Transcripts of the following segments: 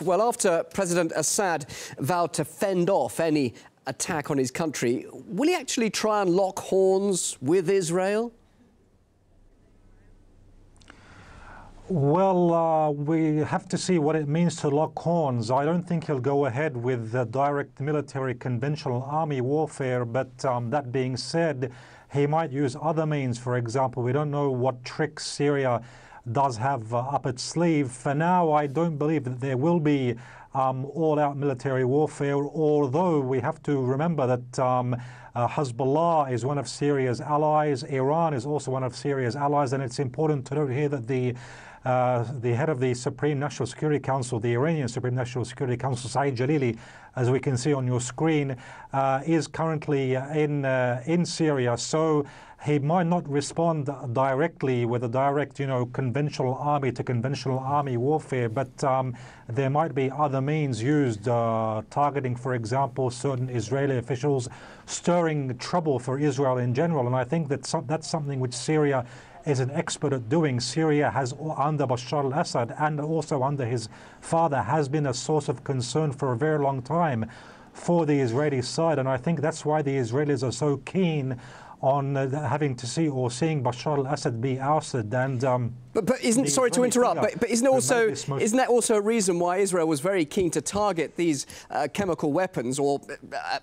Well, after President Assad vowed to fend off any attack on his country, will he actually try and lock horns with Israel? Well, we have to see what it means to lock horns. I don't think he'll go ahead with direct military conventional army warfare, but that being said, he might use other means. For example, we don't know what tricks Syria does have up its sleeve. For now, I don't believe that there will be all-out military warfare, although we have to remember that Hezbollah is one of Syria's allies. Iran is also one of Syria's allies, and it's important to note here that the head of the Supreme National Security Council, the Iranian Supreme National Security Council, Saeed Jalili, as we can see on your screen, is currently in Syria. So he might not respond directly with a direct, conventional army to conventional army warfare, but there might be other means used, targeting, for example, certain Israeli officials, stirring trouble for Israel in general. And I think that that's something which Syria is an expert at doing. Syria has, under Bashar al Assad and also under his father, has been a source of concern for a very long time for the Israeli side. And I think that's why the Israelis are so keen on having to see or seeing Bashar al-Assad be ousted. And but isn't, sorry to interrupt, but isn't that also a reason why Israel was very keen to target these chemical weapons, or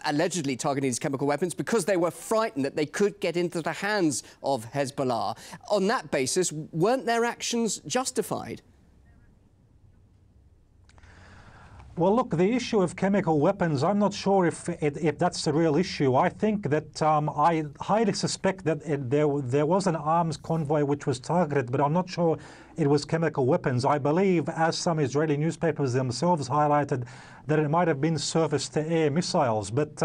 allegedly targeting these chemical weapons, because they were frightened that they could get into the hands of Hezbollah? On that basis, weren't their actions justified? Well, look, the issue of chemical weapons, I'm not sure if that's the real issue. I think that I highly suspect that there was an arms convoy which was targeted, but I'm not sure it was chemical weapons. I believe, as some Israeli newspapers themselves highlighted, that it might have been surface-to-air missiles. But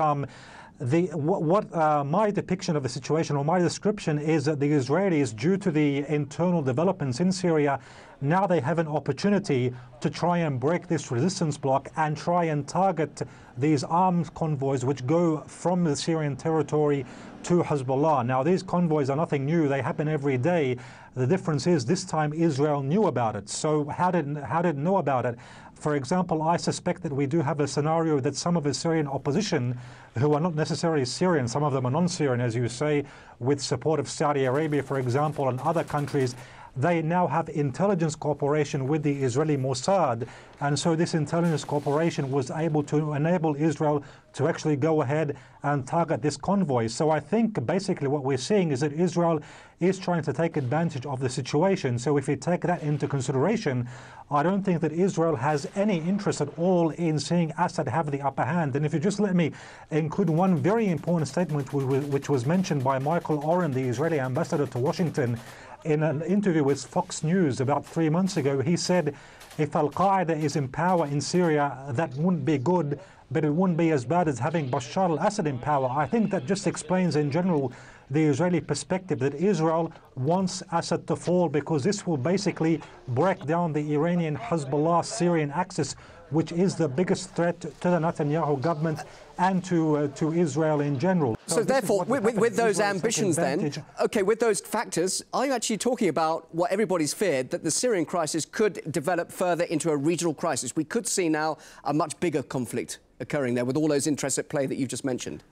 my depiction of the situation, or my description, is that the Israelis, due to the internal developments in Syria, now they have an opportunity to try and break this resistance block and try and target these arms convoys which go from the Syrian territory to Hezbollah. Now, these convoys are nothing new. They happen every day. The difference is this time Israel knew about it. So how did it know about it? For example, I suspect that we do have a scenario that some of the Syrian opposition, who are not necessarily Syrian, some of them are non-Syrian, as you say, with support of Saudi Arabia, for example, and other countries, they now have intelligence cooperation with the Israeli Mossad. And so this intelligence cooperation was able to enable Israel to actually go ahead and target this convoy. So I think basically what we're seeing is that Israel is trying to take advantage of the situation. So if you take that into consideration, I don't think that Israel has any interest at all in seeing Assad have the upper hand. And if you just let me include one very important statement which was mentioned by Michael Oren, the Israeli ambassador to Washington, in an interview with Fox News about 3 months ago. He said, if Al-Qaeda is in power in Syria, that wouldn't be good, but it wouldn't be as bad as having Bashar al-Assad in power. I think that just explains in general the Israeli perspective, that Israel wants Assad to fall because this will basically break down the Iranian Hezbollah-Syrian axis, which is the biggest threat to the Netanyahu government and to Israel in general. So therefore, with those ambitions then, okay, with those factors, are you actually talking about what everybody's feared, that the Syrian crisis could develop further into a regional crisis? We could see now a much bigger conflict occurring there with all those interests at play that you've just mentioned.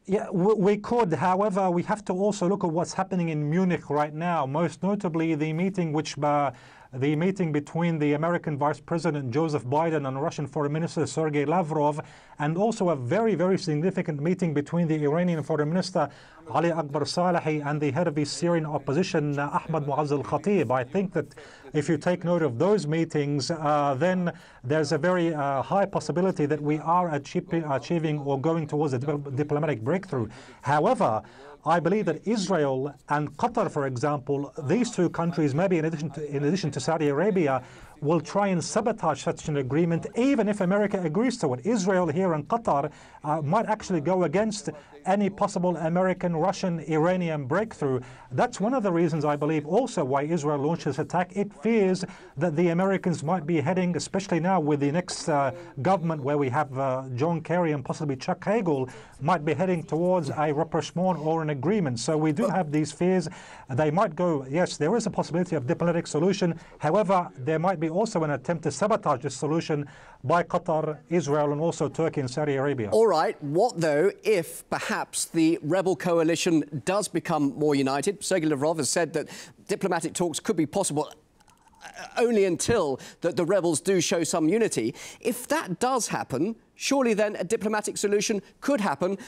Yeah, we could. However, we have to also look at what's happening in Munich right now, most notably the meeting between the American Vice President Joseph Biden and Russian Foreign Minister Sergei Lavrov, and also a very, very significant meeting between the Iranian Foreign Minister Ali Akbar Salehi and the head of the Syrian opposition Ahmad Mu'azz al-Khatib. I think that if you take note of those meetings, then there's a very high possibility that we are achieving or going towards a diplomatic breakthrough. However, I believe that Israel and Qatar, for example, these two countries, maybe in addition to Saudi Arabia, will try and sabotage such an agreement, even if America agrees to it. Israel here and Qatar might actually go against any possible American, Russian, Iranian breakthrough. That's one of the reasons, I believe, also why Israel launched this attack. It fears that the Americans might be heading, especially now with the next government where we have John Kerry and possibly Chuck Hagel, might be heading towards a rapprochement or an agreement. So we do have these fears. They might go, yes, there is a possibility of diplomatic solution. However, there might be also an attempt to sabotage this solution by Qatar, Israel, and also Turkey and Saudi Arabia. All right. What, though, if perhaps the rebel coalition does become more united? Sergei Lavrov has said that diplomatic talks could be possible only until the rebels do show some unity. If that does happen, surely then a diplomatic solution could happen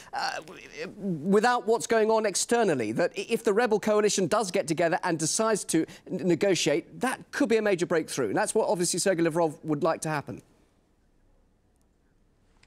without what's going on externally. That if the rebel coalition does get together and decides to negotiate, that could be a major breakthrough. And that's what obviously Sergei Lavrov would like to happen.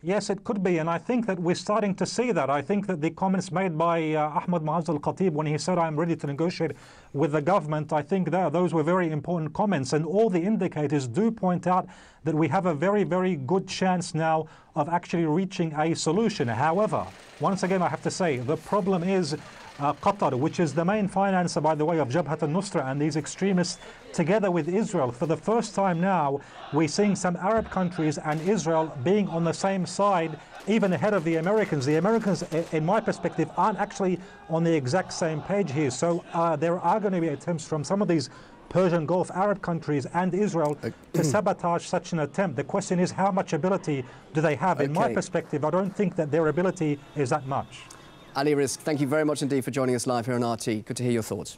Yes, it could be, and I think that we're starting to see that. I think that the comments made by Ahmad Mu'azz al-Khatib when he said, I'm ready to negotiate with the government, I think those were very important comments, and all the indicators do point out that we have a very, very good chance now of actually reaching a solution. However, once again, I have to say, the problem is Qatar, which is the main financer, by the way, of Jabhat al-Nusra and these extremists, together with Israel. For the first time now, we're seeing some Arab countries and Israel being on the same side, even ahead of the Americans. The Americans, in my perspective, aren't actually on the exact same page here. So there are going to be attempts from some of these Persian Gulf Arab countries and Israel to sabotage such an attempt. The question is, how much ability do they have? In my perspective, I don't think that their ability is that much. Ali Rizk, thank you very much indeed for joining us live here on RT. Good to hear your thoughts.